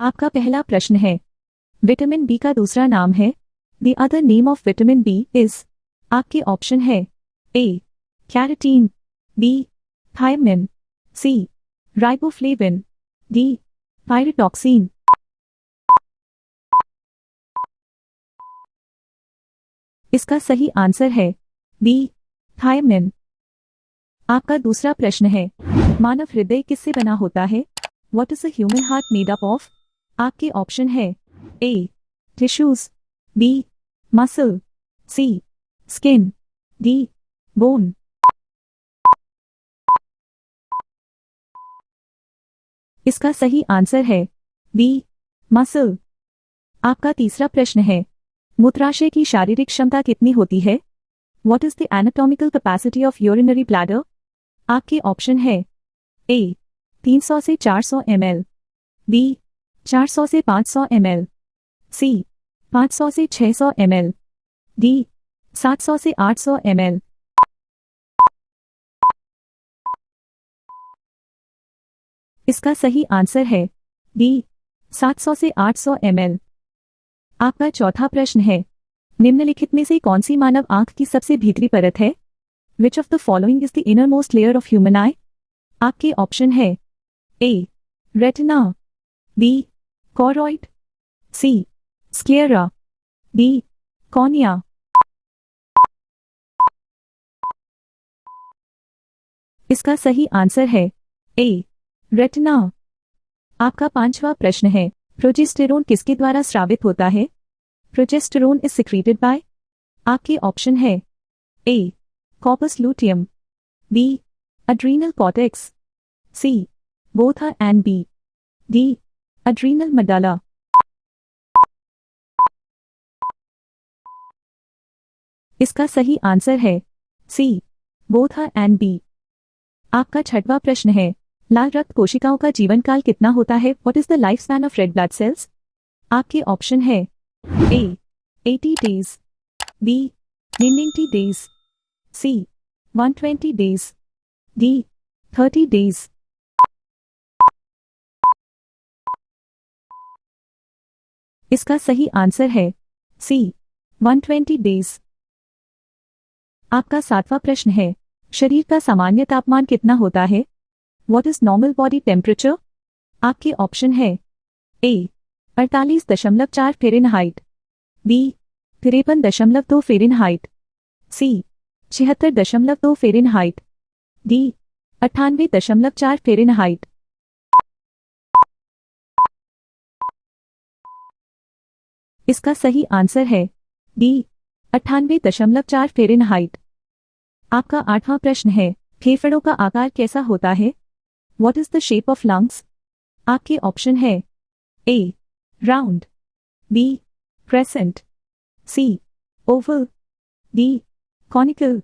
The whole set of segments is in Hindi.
आपका पहला प्रश्न है, विटामिन बी का दूसरा नाम है। The other name of vitamin B is. आपके ऑप्शन है A carotene, B thiamine, C riboflavin, D pyridoxine. इसका सही आंसर है बी थायमिन। आपका दूसरा प्रश्न है, मानव हृदय किससे बना होता है? What is the human heart made up of? आपके ऑप्शन है ए टिश्यूज, बी मसल, सी स्किन, डी बोन। इसका सही आंसर है बी मसल। आपका तीसरा प्रश्न है, मूत्राशय की शारीरिक क्षमता कितनी होती है? What is the anatomical capacity of urinary bladder? आपके ऑप्शन है ए 300 से 400 ml, बी 400 से 500 ml, सी 500 से 600 ml, डी 700 से 800 ml। इसका सही आंसर है डी 700 से 800 ml। आपका चौथा प्रश्न है, निम्नलिखित में से कौन सी मानव आंख की सबसे भीतरी परत है? Which of the following is the inner most layer of human आई? आपके ऑप्शन है ए रेटिना, बी कॉरॉइड, सी स्क्लेरा, डी कॉर्निया। इसका सही आंसर है ए रेटिना। आपका पांचवा प्रश्न है, प्रोजेस्टेरोन किसके द्वारा स्रावित होता है? Progesterone is secreted by. आपके ऑप्शन है A corpus luteum, B adrenal cortex, C both are and B, D adrenal medulla. इसका सही आंसर है C both are and B. आपका छठवां प्रश्न है, लाल रक्त कोशिकाओं का जीवन काल कितना होता है? What is the life span of red blood cells? आपके ऑप्शन है ए 80 डेज, बी 90 डेज, सी 120 डेज, डी 30 डेज। इसका सही आंसर है सी 120 डेज। आपका सातवां प्रश्न है, शरीर का सामान्य तापमान कितना होता है? What is normal body temperature? आपके ऑप्शन है ए 48.4 फ़ारेनहाइट, बी 53.2 फ़ारेनहाइट, सी 76.2 फ़ारेनहाइट, डी 98.4 फ़ारेनहाइट। इसका सही आंसर है डी 98.4 फ़ारेनहाइट। आपका आठवां प्रश्न है, फेफड़ों का आकार कैसा होता है? What is the shape of lungs? आपके ऑप्शन है A round, B crescent, C Oval, D conical.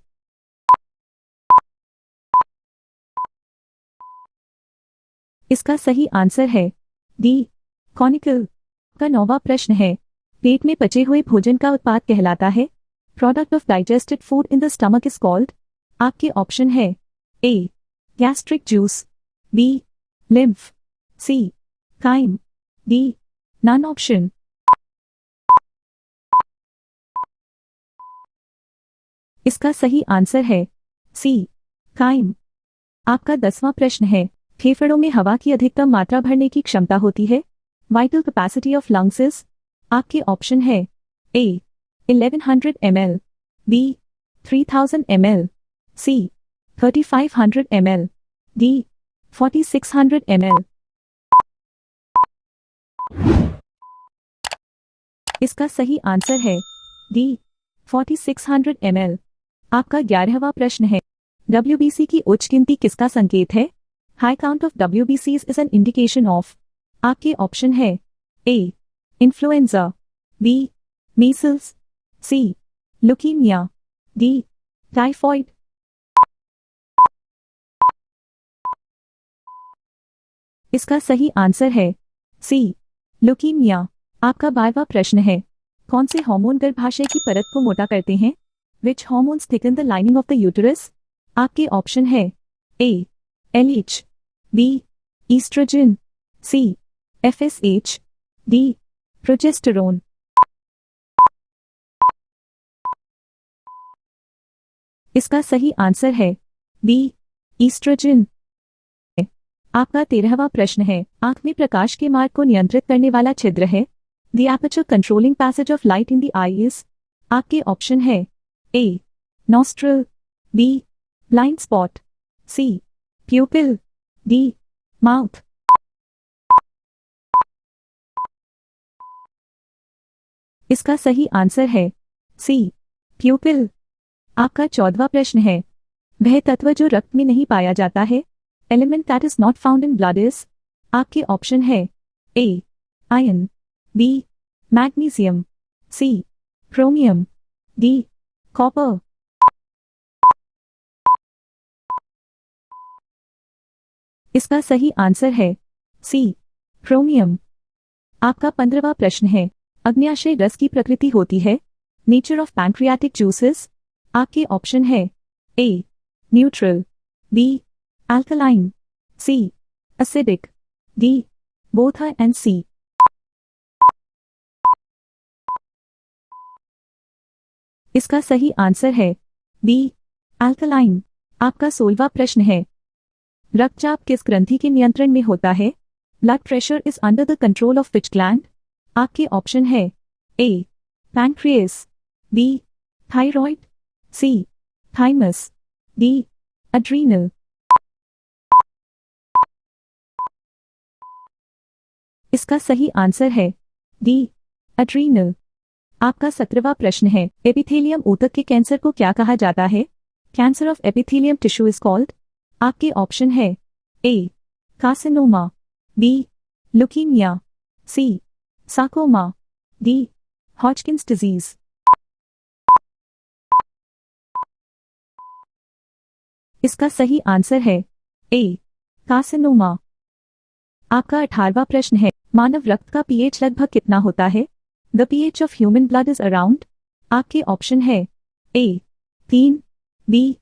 इसका सही आंसर है डी कॉनिकल। का नौवां प्रश्न है, पेट में पचे हुए भोजन का उत्पाद कहलाता है? Product of digested food in the stomach is called. आपके ऑप्शन है ए गैस्ट्रिक जूस, बी लिम्फ, सी काइम, डी नन ऑप्शन। इसका सही आंसर है सी काइम। आपका 10वां प्रश्न है, फेफड़ों में हवा की अधिकतम मात्रा भरने की क्षमता होती है? Vital capacity of lungs is. आपके ऑप्शन है ए 1100 ml, बी 3000 ml, सी 3500 ml, डी 4600 ml। इसका सही आंसर है डी 4600 ml। आपका 11वां प्रश्न है, WBC की उच्च गिनती किसका संकेत है? High count of WBCs is an indication of. आपके ऑप्शन है A influenza, B measles, C leukaemia, D typhoid. इसका सही आंसर है सी ल्यूकीमिया। आपका 12वां प्रश्न है, कौन से हार्मोन गर्भाशय की परत को मोटा करते हैं? विच hormones thicken the lining of the uterus? आपके ऑप्शन है ए LH, बी ईस्ट्रोजन, सी FSH, डी प्रोजेस्टेरोन। इसका सही आंसर है बी ईस्ट्रोजन। आपका 13वां प्रश्न है, आंख में प्रकाश के मार्ग को नियंत्रित करने वाला छिद्र है। The aperture controlling passage of light in the eye is. आपके ऑप्शन है A nostril, B blind spot, C pupil, D mouth. इसका सही आंसर है सी प्यूपिल। आपका 14वां प्रश्न है, वह तत्व जो रक्त में नहीं पाया जाता है, element that is not found in blood is. आपके ऑप्शन है ए आयरन, बी मैग्नीशियम, सी क्रोमियम, डी कॉपर। इसका सही आंसर है सी क्रोमियम। आपका 15वां प्रश्न है, अग्न्याशय रस की प्रकृति होती है। Nature of pancreatic juices. आपके ऑप्शन है A neutral, B alkaline, C acidic, D both are and C. इसका सही आंसर है बी अल्कलाइन। आपका 16वां प्रश्न है, रक्तचाप किस ग्रंथि के नियंत्रण में होता है? Blood pressure is under the control of which gland? आपके ऑप्शन है ए पैंक्रियास, बी थायराइड, सी थाइमस, डी एड्रीनल। इसका सही आंसर है डी एड्रीनल। आपका 17वां प्रश्न है, एपिथेलियम ऊतक के कैंसर को क्या कहा जाता है? Cancer of epithelium tissue is called. आपके ऑप्शन है ए कार्सिनोमा, बी ल्यूकीमिया, सी सार्कोमा, डी हॉजकिंस डिजीज। इसका सही आंसर है ए कार्सिनोमा। आपका 18वां प्रश्न है, मानव रक्त का पीएच लगभग कितना होता है? The pH of human blood is around. आपके ऑप्शन है ए 3, बी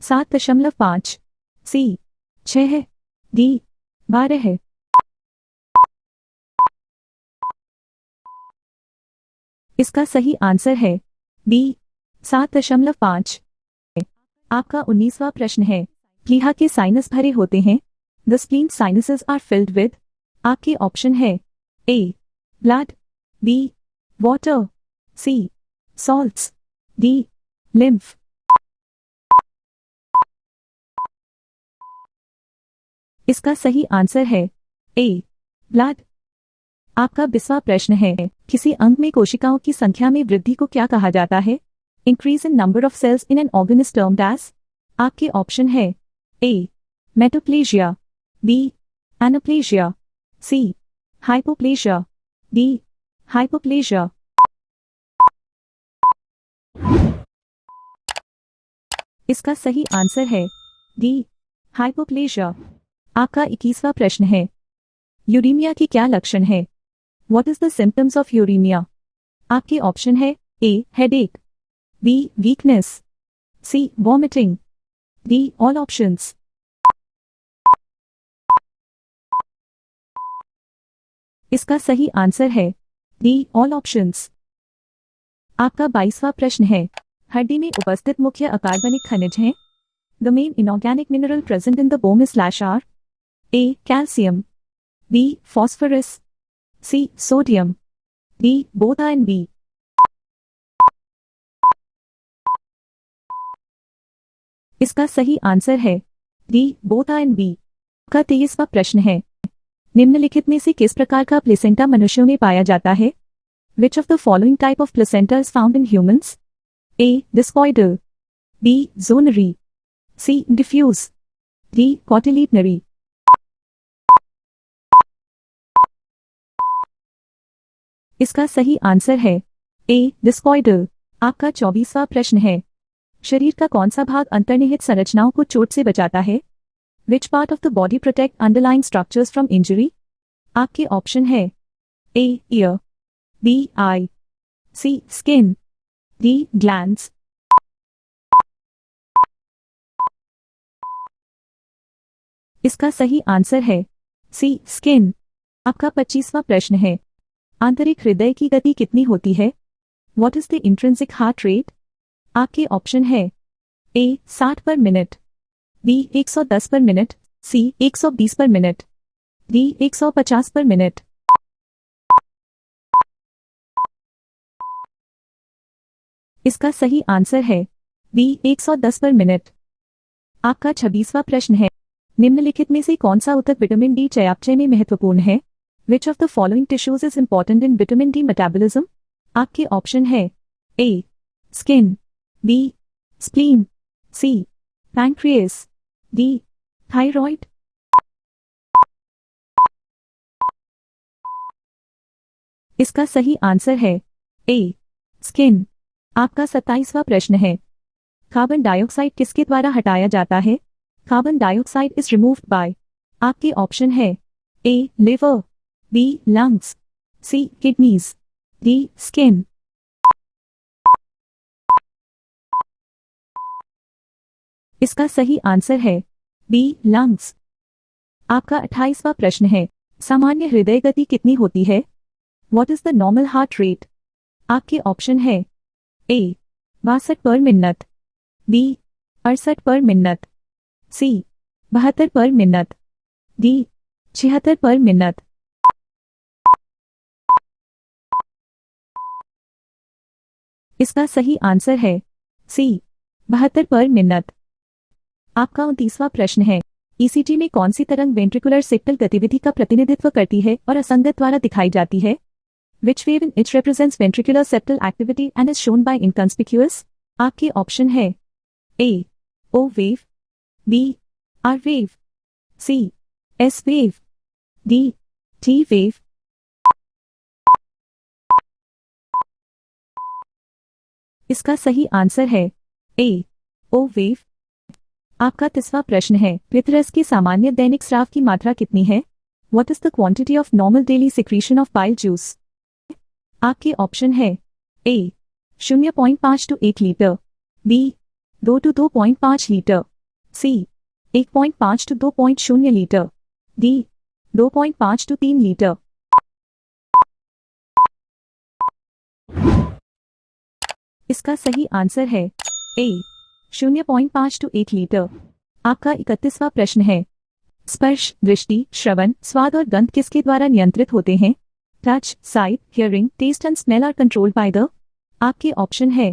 7.5, सी 6, डी 12। इसका सही आंसर है बी 7.5। आपका 19वां प्रश्न है, प्लीहा के साइनस भरे होते हैं। The spleen sinuses are filled with. आपके ऑप्शन है A blood, B water, C salts, D lymph. इसका सही आंसर है ए ब्लड। आपका 20वां प्रश्न है, किसी अंग में कोशिकाओं की संख्या में वृद्धि को क्या कहा जाता है? Increase in number of cells in an organ is termed as. आपके ऑप्शन है A metaplasia, B anaplasia, C hypoplasia, D hypoplasia. इसका सही आंसर है डी हाइपोप्लेजिया। आपका 21वां प्रश्न है, यूरीमिया की क्या लक्षण है? What is the symptoms of uraemia? आपके ऑप्शन है ए हेडेक, बी वीकनेस, सी वॉमिटिंग, डी ऑल ऑप्शंस। इसका सही आंसर है डी ऑल ऑप्शंस। आपका 22वां प्रश्न है, हड्डी में उपस्थित मुख्य अकार्बनिक खनिज हैं। The main inorganic mineral present in the bone slash are. A calcium, B phosphorus, C sodium, D both are and B. इसका सही आंसर है D both are and B. का 23वां प्रश्न है, निम्नलिखित में से किस प्रकार का प्लेसेंटा मनुष्यों में पाया जाता है? Which of the following type of placenta is found in humans? A discoidal, B zonary, C diffuse, D cotyledonary. इसका सही आंसर है ए डिस्कॉइडल। आपका 24वां प्रश्न है, शरीर का कौन सा भाग अंतर्निहित संरचनाओं को चोट से बचाता है? Which part of the body protect underlying structures from injury? आपके ऑप्शन है A ear, B eye, C skin, D glands. इसका सही आंसर है सी स्किन। आपका 25वां प्रश्न है, आंतरिक हृदय की गति कितनी होती है? What is the intrinsic heart rate? आपके ऑप्शन है ए 60 पर मिनट, बी 110 पर मिनट, सी 120 पर मिनट, डी 150 पर मिनट। इसका सही आंसर है बी 110 पर मिनट। आपका 26वां प्रश्न है, निम्नलिखित में से कौन सा ऊतक विटामिन डी चयापचय में महत्वपूर्ण है? Which of the following tissues is important in vitamin D metabolism? आपके ऑप्शन है ए स्किन, बी स्प्लीन, सी पैंक्रियास, डी थायराइड। इसका सही आंसर है ए स्किन। आपका 27वां प्रश्न है, कार्बन डाइऑक्साइड किसके द्वारा हटाया जाता है? Carbon dioxide is removed by. आपके ऑप्शन है ए लिवर, बी लंग्स, सी किडनीज, डी स्किन। इसका सही आंसर है बी लंग्स। आपका 28वां प्रश्न है, सामान्य हृदय गति कितनी होती है? What is the normal heart rate? आपके ऑप्शन है ए 62 पर मिनट, बी 68 पर मिनट, सी 72 पर मिनट, डी 76 पर मिनट। इसका सही आंसर है सी 72 पर मिनट। आपका 29वां प्रश्न है, ईसीजी में कौन सी तरंग वेंट्रिकुलर सेप्टल गतिविधि का प्रतिनिधित्व करती है और असंगत द्वारा दिखाई जाती है? Which wave in it represents ventricular septal activity and is shown by inconspicuous? आपके ऑप्शन है A O wave, B R wave, C S wave, D T wave। इसका सही आंसर है A O wave। आपका 30वां प्रश्न है, पित्तरस के सामान्य दैनिक स्राव की मात्रा कितनी है? What is the quantity of normal daily secretion of bile juice? आपके ऑप्शन है A 0.5 to 1 litre, B 2 to 2.5 litre, C 1.5 to 2.0 litre, D 2.5 to 3 litre. इसका सही आंसर है ए 0.5 टू 1 लीटर। आपका 31वां प्रश्न है, स्पर्श, दृष्टि, श्रवण, स्वाद और गंध किसके द्वारा नियंत्रित होते हैं? Touch, sight, hearing, taste and smell are controlled by the. आपके ऑप्शन है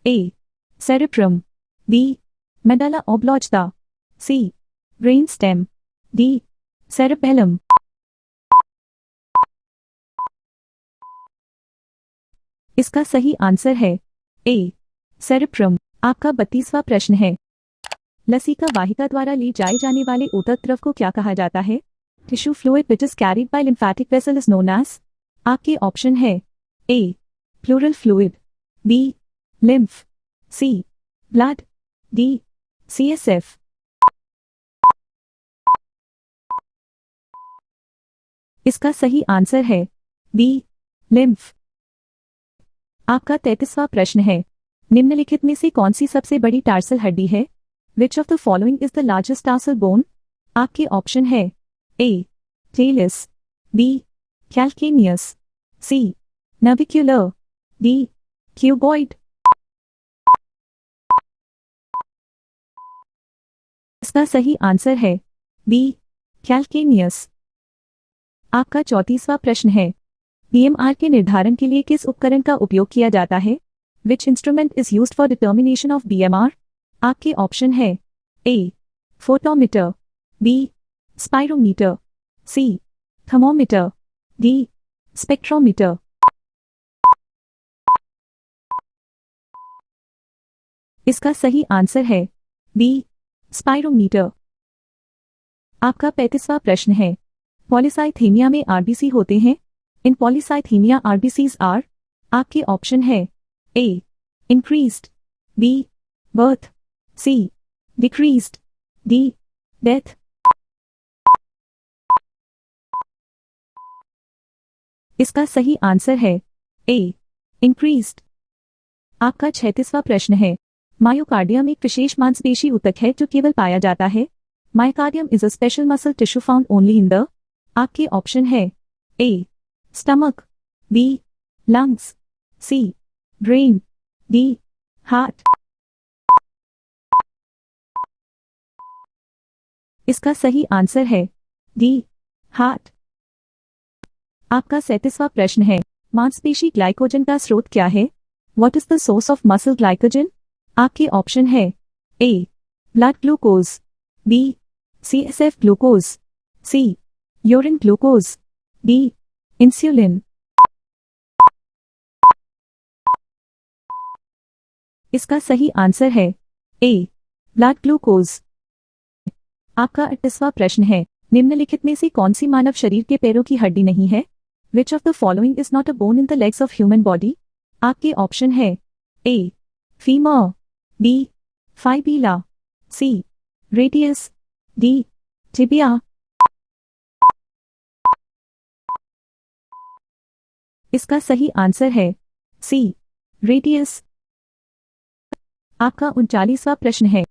A cerebrum, B medulla oblongata, C brain stem, D cerebellum. इसका सही आंसर है ए सेरेब्रम। आपका 32वां प्रश्न है, लसिका वाहिका द्वारा ली जाए जाने वाले ऊतक द्रव को क्या कहा जाता है? Tissue fluid which is carried by lymphatic vessel is known as. आपके ऑप्शन है A pleural fluid, B lymph, C blood, D CSF। इसका सही आंसर है बी लिम्फ। आपका 33वां प्रश्न है, निम्नलिखित में से कौन सी सबसे बड़ी टार्सल हड्डी है? Which of the following is the largest tarsal bone? आपके ऑप्शन है ए टेलिस, बी कैल्केनियस, सी नविक्युलर, डी क्यूबॉइड। इसका सही आंसर है बी कैल्केनियस। आपका 34वां प्रश्न है, PMR के निर्धारण के लिए किस उपकरण का उपयोग किया जाता है? Which instrument is used for determination of BMR? आपके ऑप्शन है ए फोटोमीटर, बी स्पाइरोमीटर, सी थर्मोमीटर, डी स्पेक्ट्रोमीटर। इसका सही आंसर है बी स्पाइरोमीटर। आपका 35वां प्रश्न है, पॉलीसाइथेमिया में RBC होते हैं। इन पॉलीसाइथेमिया RBCs आर। आपके ऑप्शन है ए इंक्रीज्ड, बी बर्थ, सी डिक्रीज्ड, डी डेथ। इसका सही आंसर है ए इंक्रीज्ड। आपका 36वां प्रश्न है, मायोकार्डियम एक विशेष मांसपेशी ऊतक है जो केवल पाया जाता है। Myocardium is a special muscle tissue found only in the. आपके ऑप्शन है ए स्टमक, बी लंग्स, सी ब्रेन, डी हार्ट। इसका सही आंसर है डी हार्ट। आपका 37वां प्रश्न है, मांसपेशी ग्लाइकोजन का स्रोत क्या है? What is the source of muscle glycogen? आपके ऑप्शन है A blood glucose, B CSF glucose, C urine glucose, D insulin. इसका सही आंसर है ए ब्लड ग्लूकोज। आपका 38वां प्रश्न है, निम्नलिखित में से कौन सी मानव शरीर के पैरों की हड्डी नहीं है? Which of the following is not a bone in the legs of human body? आपके ऑप्शन है A femur, B fibula, C radius, D tibia. इसका सही आंसर है सी रेडियस। आपका 39वां प्रश्न है,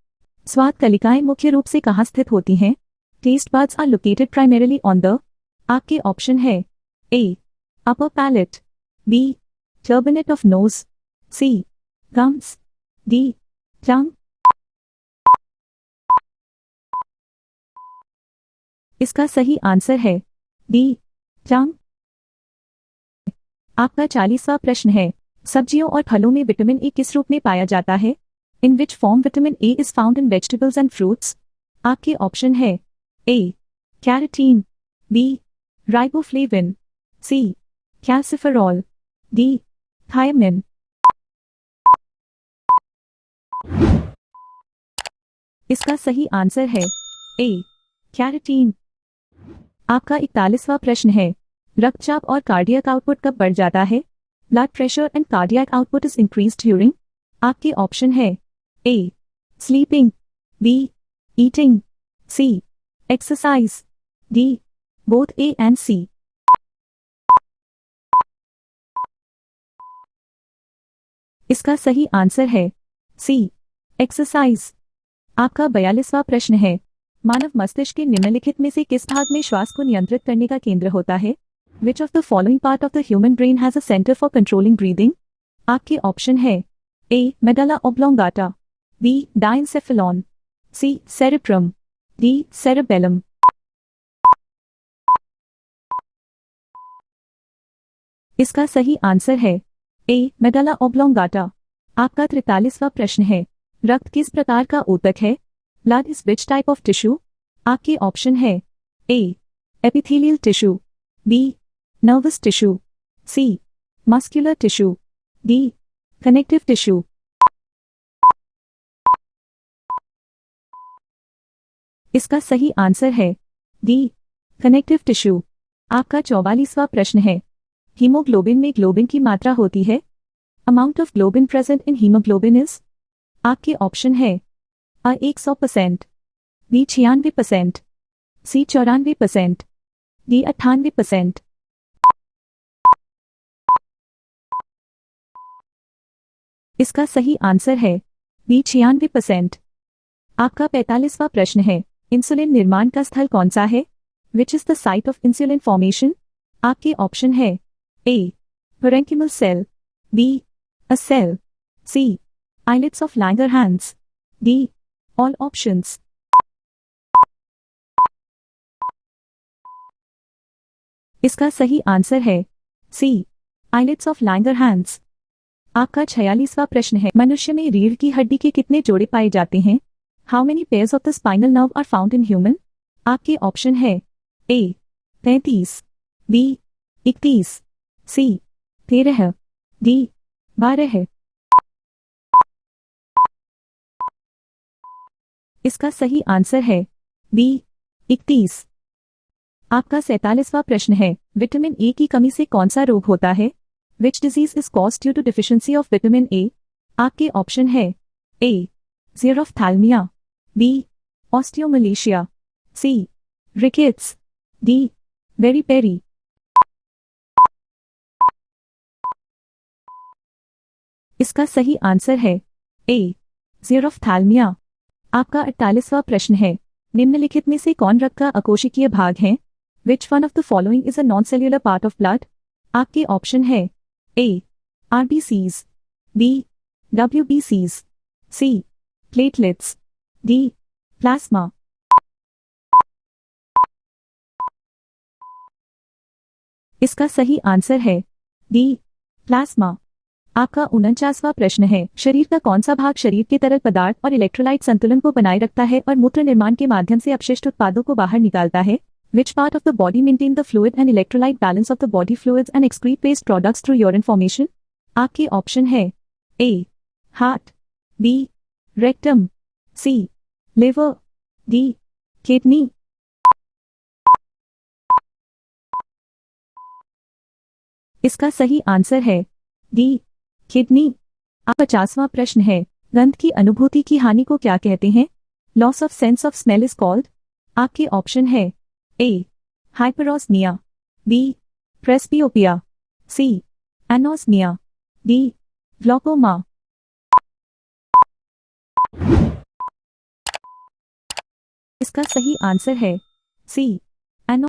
स्वाद कलिकाएं मुख्य रूप से कहाँ स्थित होती हैं? Taste buds are located primarily on the. आपके ऑप्शन है A upper palate, B turbinate of nose, C gums, D tongue। इसका सही आंसर है डी tongue। आपका 40वां प्रश्न है, सब्जियों और फलों में विटामिन ए किस रूप में पाया जाता है? In which form vitamin A is found in vegetables and fruits? आपके ऑप्शन है A carotene, B riboflavin, C calciferol, D thiamine. इसका सही आंसर है ए कैरोटीन। आपका 41वां प्रश्न है, रक्तचाप और कार्डियक आउटपुट कब बढ़ जाता है? Blood pressure and cardiac output is increased during. आपके ऑप्शन है A sleeping, B eating, C exercise, D both A and C. इसका सही आंसर है सी एक्सरसाइज। आपका 42वां प्रश्न है, मानव मस्तिष्क के निम्नलिखित में से किस भाग में श्वास को नियंत्रित करने का केंद्र होता है? Which of the following part of the human brain has a centre for controlling breathing? आपके ऑप्शन है ए मेडुला ऑब्लोंगाटा, बी डाइनसेफेलॉन, सी सेरेब्रम, डी सेरेबेलम। इसका सही आंसर है ए मेडुला ऑब्लोंगाटा। आपका 43वां प्रश्न है, रक्त किस प्रकार का ऊतक है? Blood is which type of tissue? आपके ऑप्शन है A epithelial tissue, B nervous tissue, C muscular tissue, D connective tissue. इसका सही आंसर है डी कनेक्टिव टिश्यू। आपका 44वां प्रश्न है, हीमोग्लोबिन में ग्लोबिन की मात्रा होती है? Amount of globin present in haemoglobin is? आपके ऑप्शन है अ 100%, बी 96%, सी 94%, डी 98%। इसका सही आंसर है बी 96%। आपका 45वां प्रश्न है, इंसुलिन निर्माण का स्थल कौन सा है? Which is the site of insulin formation? आपके ऑप्शन है A parenchymal cell, B a cell, C islets of Langerhans, D all options। इसका सही आंसर है सी islets of Langerhans। आपका 46वां प्रश्न है, मनुष्य में रीढ़ की हड्डी के कितने जोड़े पाए जाते हैं? How many pairs of the spinal nerve are found in human? आपके ऑप्शन है ए 33, बी 31, सी 13, डी 12। इसका सही आंसर है बी 31। आपका 47वां प्रश्न है, विटामिन ए की कमी से कौन सा रोग होता है? Which disease is caused due to deficiency of vitamin A? आपके ऑप्शन है A xerophthalmia, B osteomalacia, C rickets, D beriberi. इसका सही आंसर है ए ज़ीरोफ्थैल्मिया। आपका 48वां प्रश्न है, निम्नलिखित में से कौन रक्त का अकोशिकीय भाग है? Which one of the following is a non cellular part of blood? आपके ऑप्शन है ए आरबीसीज, बी डब्ल्यूबीसीज, सी प्लेटलेट्स, डी प्लाज्मा। इसका सही आंसर है डी प्लाज्मा। आपका 49वां प्रश्न है, शरीर का कौन सा भाग शरीर के तरल पदार्थ और इलेक्ट्रोलाइट संतुलन को बनाए रखता है और मूत्र निर्माण के माध्यम से अपशिष्ट उत्पादों को बाहर निकालता है? Which part of the body maintain the fluid and electrolyte balance of the body fluids and excrete waste products through urine formation? आपके ऑप्शन है A heart, B rectum, C liver, D kidney. इसका सही आंसर है डी किडनी। अब 50वां प्रश्न है, गंध की अनुभूति की हानि को क्या कहते हैं? Loss of sense of smell is called. आपके ऑप्शन है ए हाइपरोस्मिया, बी प्रेस्बियोपिया, सी एनोस्मिया, डी ग्लूकोमा। इसका सही आंसर है सी